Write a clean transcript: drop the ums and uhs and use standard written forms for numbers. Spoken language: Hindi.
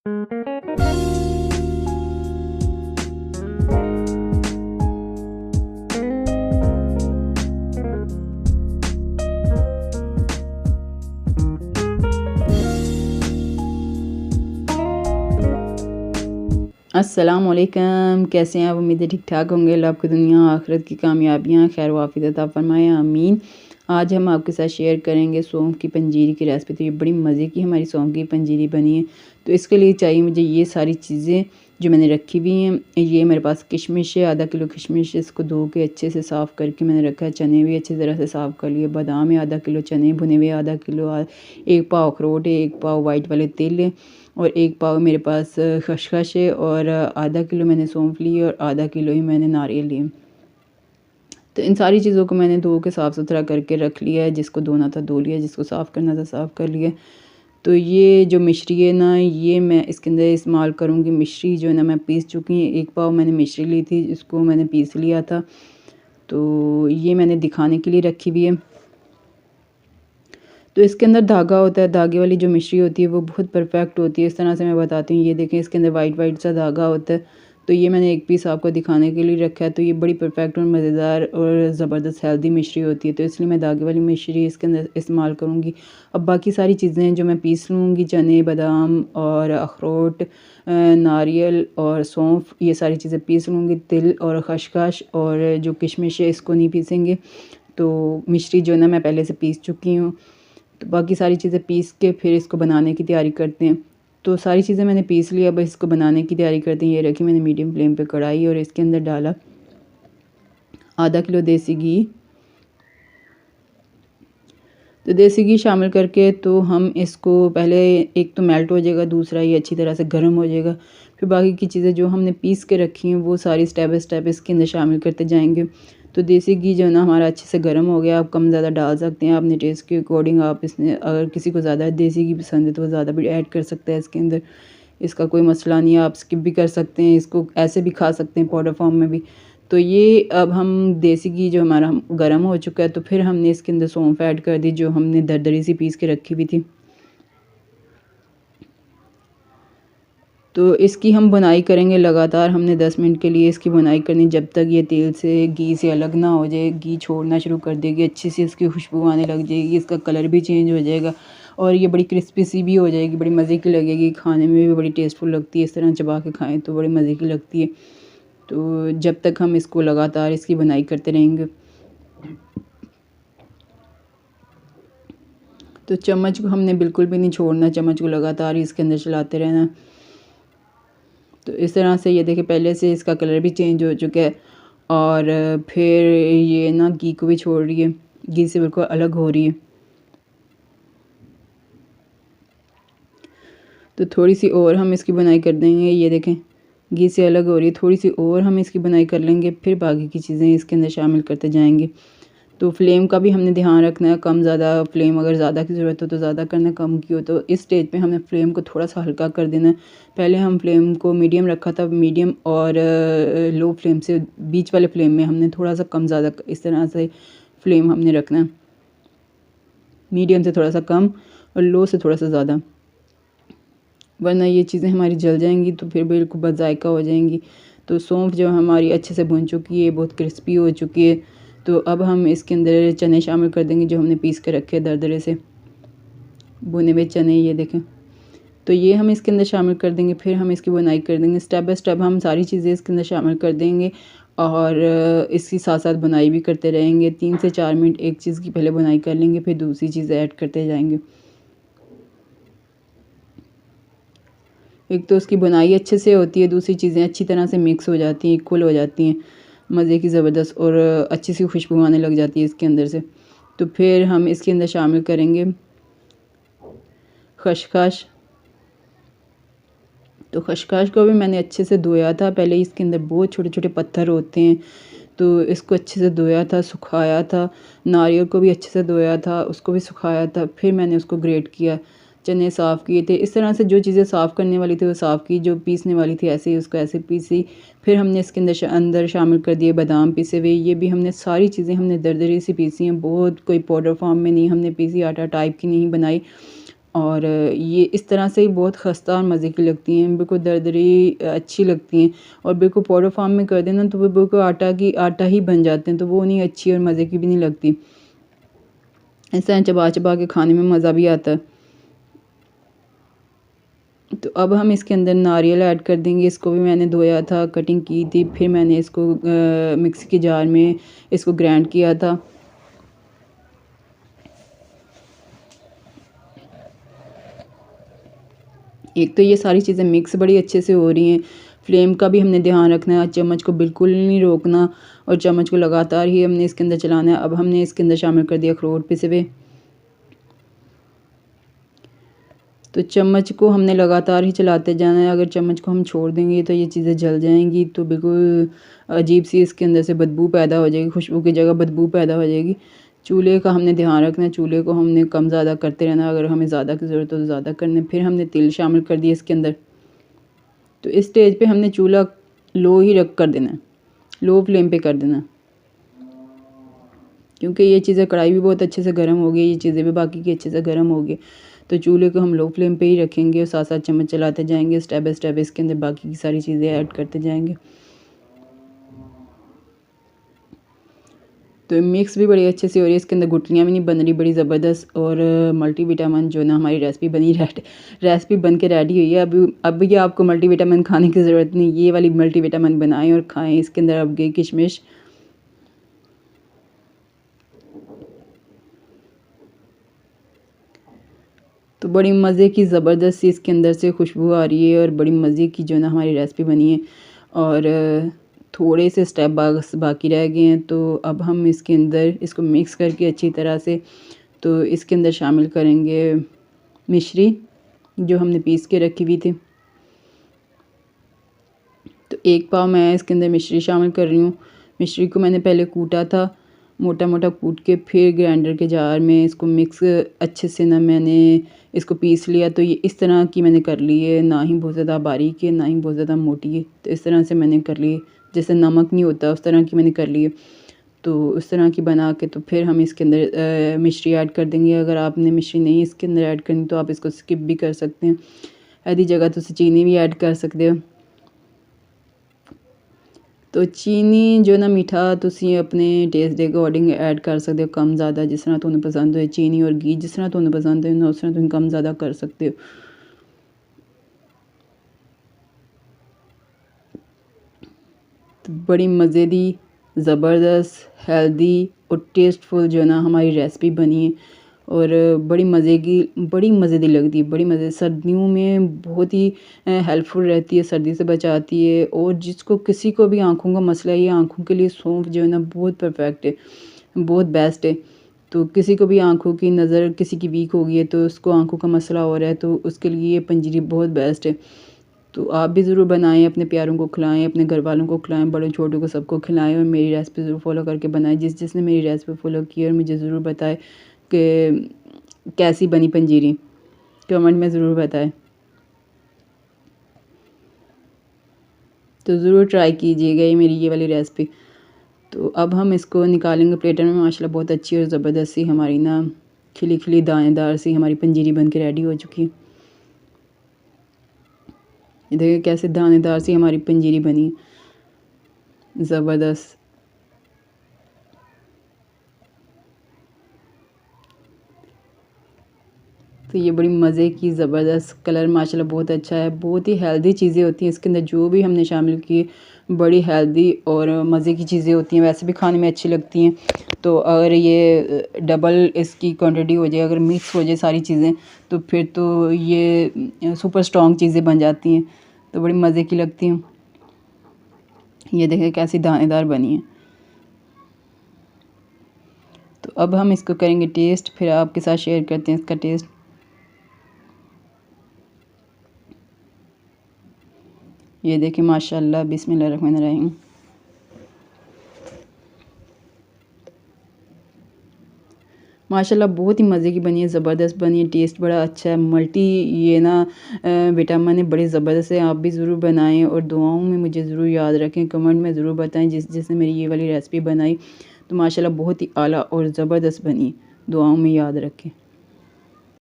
अस्सलामुअलैकुम, कैसे हैं आप? उम्मीद है ठीक ठाक होंगे। अल्लाह आपको दुनिया आखिरत की कामयाबियाँ खैर वाफियत अता फरमाए, आमीन। आज हम आपके साथ शेयर करेंगे सौंफ की पंजीरी की रेसिपी। तो ये बड़ी मज़े की हमारी सौंफ की पंजीरी बनी है। तो इसके लिए चाहिए मुझे ये सारी चीज़ें जो मैंने रखी हुई हैं। ये मेरे पास किशमिश है, आधा किलो किशमिश है, इसको धो के अच्छे से साफ़ करके मैंने रखा है। चने भी अच्छी तरह से साफ़ कर लिए। बादाम है आधा किलो, चने भुने हुए आधा किलो, 1 पाव अखरोट है, 1 पाव वाइट वाले तिल है और 1 पाव मेरे पास खसखस है और आधा किलो मैंने सौंफ ली और आधा किलो ही मैंने नारियल लिए। तो इन सारी चीज़ों को मैंने धो के साफ़ सुथरा करके रख लिया है। जिसको धोना था धो लिया, जिसको साफ़ करना था साफ़ कर लिया। तो ये जो मिश्री है ना, ये मैं इसके अंदर इस्तेमाल करूँगी। मिश्री जो है ना मैं पीस चुकी है। 1 पाव मैंने मिश्री ली थी, इसको मैंने पीस लिया था। तो ये मैंने दिखाने के लिए रखी हुई है। तो इसके अंदर धागा होता है, धागे वाली जो मिश्री होती है वो बहुत परफेक्ट होती है। इस तरह से मैं बताती हूँ। ये देखें, इसके अंदर वाइट वाइट सा धागा होता है। तो ये मैंने एक पीस आपको दिखाने के लिए रखा है। तो ये बड़ी परफेक्ट और मज़ेदार और ज़बरदस्त हेल्दी मिश्री होती है। तो इसलिए मैं धागे वाली मिश्री इसके अंदर इस्तेमाल करूँगी। अब बाकी सारी चीज़ें जो मैं पीस लूँगी, चने, बादाम और अखरोट, नारियल और सौंफ, ये सारी चीज़ें पीस लूँगी। तिल और खसखस और जो किशमिश है इसको नहीं पीसेंगे। तो मिश्री जो है ना मैं पहले से पीस चुकी हूँ। तो बाकी सारी चीज़ें पीस के फिर इसको बनाने की तैयारी करते हैं। तो सारी चीज़ें मैंने पीस लिया, अब इसको बनाने की तैयारी करते हैं। ये रखी मैंने मीडियम फ्लेम पे कढ़ाई और इसके अंदर डाला आधा किलो देसी घी। तो देसी घी शामिल करके तो हम इसको पहले एक तो मेल्ट हो जाएगा, दूसरा ये अच्छी तरह से गर्म हो जाएगा। फिर बाकी की चीज़ें जो हमने पीस के रखी हैं वो सारी स्टेप बाय स्टेप इसके अंदर शामिल करते जाएंगे। तो देसी घी जो है ना हमारा अच्छे से गर्म हो गया। आप कम ज़्यादा डाल सकते हैं अपने टेस्ट के अकॉर्डिंग। आप इसमें अगर किसी को ज़्यादा देसी घी पसंद है तो वो ज़्यादा भी ऐड कर सकता है इसके अंदर। इसका कोई मसला नहीं है, आप स्किप भी कर सकते हैं, इसको ऐसे भी खा सकते हैं पाउडर फॉर्म में भी। तो ये अब हम देसी घी जो हमारा गर्म हो चुका है तो फिर हमने इसके अंदर सौंफ ऐड कर दी जो हमने दरदरी सी पीस के रखी हुई थी। तो इसकी हम बुनाई करेंगे लगातार। हमने 10 मिनट के लिए इसकी बुनाई करनी, जब तक ये तेल से घी से अलग ना हो जाए। घी छोड़ना शुरू कर देगी, अच्छी सी इसकी खुशबू आने लग जाएगी, इसका कलर भी चेंज हो जाएगा और ये बड़ी क्रिस्पी सी भी हो जाएगी, बड़ी मज़े की लगेगी, खाने में भी बड़ी टेस्टफुल लगती है। इस तरह चबा के खाएं तो बड़ी मज़े की लगती है। तो जब तक हम इसको लगातार इसकी बुनाई करते रहेंगे। तो चम्मच को हमने बिल्कुल भी नहीं छोड़ना, चम्मच को लगातार ही इसके अंदर चलाते रहना। तो इस तरह से ये देखिए पहले से इसका कलर भी चेंज हो चुका है और फिर ये ना घी को भी छोड़ रही है, घी से बिल्कुल अलग हो रही है। तो थोड़ी सी और हम इसकी बुनाई कर देंगे। ये देखें घी से अलग हो रही है, थोड़ी सी और हम इसकी बुनाई कर लेंगे, फिर बाकी की चीज़ें इसके अंदर शामिल करते जाएंगे। तो फ्लेम का भी हमने ध्यान रखना है, कम ज़्यादा फ्लेम, अगर ज़्यादा की ज़रूरत हो तो ज़्यादा करना, कम की हो तो इस स्टेज पे हमने फ्लेम को थोड़ा सा हल्का कर देना है। पहले हम फ्लेम को मीडियम रखा था, मीडियम और लो फ्लेम से बीच वाले फ्लेम में हमने थोड़ा सा कम ज़्यादा इस तरह से फ्लेम हमने रखना है। मीडियम से थोड़ा सा कम और लो से थोड़ा सा ज़्यादा, वरना ये चीज़ें हमारी जल जाएंगी तो फिर बिल्कुल बदजायका हो जाएंगी। तो सौंफ जो हमारी अच्छे से भुन चुकी है, बहुत क्रिस्पी हो चुकी है। तो अब हम इसके अंदर चने शामिल कर देंगे जो हमने पीस के रखे दरदरे से भुने हुए चने, ये देखें। तो ये हम इसके अंदर शामिल कर देंगे, फिर हम इसकी बुनाई कर देंगे। स्टेप बाय स्टेप हम सारी चीज़ें इसके अंदर शामिल कर देंगे और इसकी साथ साथ बुनाई भी करते रहेंगे। 3 से 4 मिनट एक चीज़ की पहले बुनाई कर लेंगे, फिर दूसरी चीज़ ऐड करते जाएंगे। एक तो उसकी बुनाई अच्छे से होती है, दूसरी चीज़ें अच्छी तरह से मिक्स हो जाती हैं, इक्वल हो जाती हैं, मज़े की ज़बरदस्त और अच्छी सी खुशबू आने लग जाती है इसके अंदर से। तो फिर हम इसके अंदर शामिल करेंगे खसखस। तो खसखस को भी मैंने अच्छे से धोया था, पहले इसके अंदर बहुत छोटे छोटे पत्थर होते हैं तो इसको अच्छे से धोया था, सुखाया था। नारियल को भी अच्छे से धोया था, उसको भी सुखाया था, फिर मैंने उसको ग्रेट किया। चने साफ़ किए थे, इस तरह से जो चीज़ें साफ़ करने वाली थी वो साफ़ की, जो पीसने वाली थी ऐसे ही उसको ऐसे पीसी। फिर हमने इसके अंदर शामिल कर दिए बादाम पीसे हुए। ये भी हमने सारी चीज़ें हमने दरदरी सी पीसी हैं, बहुत कोई पाउडर फॉर्म में नहीं हमने पीसी, आटा टाइप की नहीं बनाई। और ये इस तरह से ही बहुत खस्ता और मज़े की लगती हैं, बिल्कुल दरदरी अच्छी लगती हैं। और बिल्कुल पाउडर फॉर्म में कर दें ना तो वो बिल्कुल आटा ही बन जाते हैं, तो वो नहीं अच्छी और मज़े की भी नहीं लगती। इस तरह चबा चबा के खाने में मज़ा भी आता है। तो अब हम इसके अंदर नारियल ऐड कर देंगे। इसको भी मैंने धोया था, कटिंग की थी, फिर मैंने इसको मिक्सी के जार में इसको ग्राइंड किया था। एक तो ये सारी चीज़ें मिक्स बड़ी अच्छे से हो रही हैं। फ्लेम का भी हमने ध्यान रखना है, चम्मच को बिल्कुल नहीं रोकना और चम्मच को लगातार ही हमने इसके अंदर चलाना है। अब हमने इसके अंदर शामिल कर दिया अखरोट पिसे हुए। तो चम्मच को हमने लगातार ही चलाते जाना है। अगर चम्मच को हम छोड़ देंगे तो ये चीज़ें जल जाएंगी, तो बिल्कुल अजीब सी इसके अंदर से बदबू पैदा हो जाएगी, खुशबू की जगह बदबू पैदा हो जाएगी। चूल्हे का हमने ध्यान रखना है, चूल्हे को हमने कम ज़्यादा करते रहना। अगर हमें ज़्यादा की ज़रूरत हो तो ज़्यादा करना। फिर हमने तिल शामिल कर दिया इसके अंदर। तो इस स्टेज पे हमने चूल्हा लो ही रख कर देना है, लो फ्लेम पे कर देना, क्योंकि ये चीज़ें कढ़ाई भी बहुत अच्छे से गर्म हो गई, ये चीज़ें भी बाकी की अच्छे से गर्म हो गई। तो चूल्हे को हम लो फ्लेम पे ही रखेंगे और साथ साथ चम्मच चलाते जाएंगे, स्टेप बाय स्टेप इसके अंदर बाकी की सारी चीज़ें ऐड करते जाएंगे। तो मिक्स भी बड़ी अच्छे से हो रही है, इसके अंदर गुठलियाँ भी नहीं बन रही बड़ी ज़बरदस्त। और मल्टीविटामिन जो ना हमारी रेसिपी बन के रेडी हुई है। अब ये आपको मल्टीविटामिन खाने की ज़रूरत नहीं, ये वाली मल्टीविटामिन बनाएं और खाएं। इसके अंदर अब गई किशमिश, तो बड़ी मज़े की ज़बरदस्त सी इसके अंदर से खुशबू आ रही है और बड़ी मज़े की जो ना हमारी रेसिपी बनी है। और थोड़े से स्टेप बाकी रह गए हैं। तो अब हम इसके अंदर इसको मिक्स करके अच्छी तरह से, तो इसके अंदर शामिल करेंगे मिश्री जो हमने पीस के रखी हुई थी। तो 1 पाव मैं इसके अंदर मिश्री शामिल कर रही हूँ। मिश्री को मैंने पहले कूटा था, मोटा मोटा कूट के फिर ग्राइंडर के जार में इसको मिक्स अच्छे से ना मैंने इसको पीस लिया। तो ये इस तरह की मैंने कर ली है, ना ही बहुत ज़्यादा बारीक है ना ही बहुत ज़्यादा मोटी है। तो इस तरह से मैंने कर ली, जैसे नमक नहीं होता उस तरह की मैंने कर ली है। तो उस तरह की बना के तो फिर हम इसके अंदर मिश्री ऐड कर देंगे। अगर आपने मिश्री नहीं इसके अंदर ऐड करनी तो आप इसको स्किप भी कर सकते हैं, आधी जगह तो चीनी भी ऐड कर सकते हो। तो चीनी जो ना मीठा तुसी अपने टेस्ट दे अकॉर्डिंग ऐड कर सकते हो, कम ज़्यादा जिस तरह तुहानू पसंद होए। चीनी और घी जिस तरह तुहानू पसंद है उस तरह तुम कम ज़्यादा कर सकते हो। तो बड़ी मज़े दी ज़बरदस्त हेल्दी और टेस्टफुल जो ना हमारी रेसिपी बनी है और बड़ी मज़े दी लगती है, बड़ी मज़े। सर्दियों में बहुत ही हेल्पफुल रहती है, सर्दी से बचाती है। और जिसको किसी को भी आँखों का मसला है, ये आँखों के लिए सौंफ जो है ना बहुत परफेक्ट है, बहुत बेस्ट है। तो किसी को भी आँखों की नज़र किसी की वीक हो गई है, तो उसको आँखों का मसला हो रहा है, तो उसके लिए ये पंजीरी बहुत बेस्ट है। तो आप भी ज़रूर बनाएं, अपने प्यारों को खिलाएं, अपने घर वालों को खिलाएं, बड़े छोटों को सबको खिलाएं और मेरी रेसिपी ज़रूर फॉलो करके बनाएं। जिसने मेरी रेसिपी फॉलो की और मुझे ज़रूर बताएं कि कैसी बनी पंजीरी, कमेंट में ज़रूर बताएं। तो ज़रूर ट्राई कीजिएगा ये मेरी ये वाली रेसिपी। तो अब हम इसको निकालेंगे प्लेटर में। माशाल्लाह बहुत अच्छी और ज़बरदस्त सी हमारी ना खिली खिली दानेदार सी हमारी पंजीरी बन के रेडी हो चुकी है। ये देखिए कैसे दानेदार सी हमारी पंजीरी बनी, ज़बरदस्त। तो ये बड़ी मज़े की ज़बरदस्त, कलर माशाल्लाह बहुत अच्छा है। बहुत ही हेल्दी चीज़ें होती हैं इसके अंदर, जो भी हमने शामिल की बड़ी हेल्दी और मज़े की चीज़ें होती हैं, वैसे भी खाने में अच्छी लगती हैं। तो अगर ये डबल इसकी क्वांटिटी हो जाए, अगर मिक्स हो जाए सारी चीज़ें, तो फिर तो ये सुपर स्ट्रॉन्ग चीज़ें बन जाती हैं, तो बड़ी मज़े की लगती हैं। ये देखें कैसी दानेदार बनी है। तो अब हम इसको करेंगे टेस्ट, फिर आपके साथ शेयर करते हैं इसका टेस्ट। ये देखिए माशाल्लाह, बिस्मिल्लाहिर्रहमानिर्रहीम। माशाल्लाह बहुत ही मज़े की बनी है, ज़बरदस्त बनी है, टेस्ट बड़ा अच्छा है। मल्टी ये ना विटामिन है, बड़े ज़बरदस्त है। आप भी ज़रूर बनाएं और दुआओं में मुझे ज़रूर याद रखें, कमेंट में ज़रूर बताएं जिसने मेरी ये वाली रेसिपी बनाई। तो माशाल्लाह बहुत ही आला और ज़बरदस्त बनी, दुआओं में याद रखें।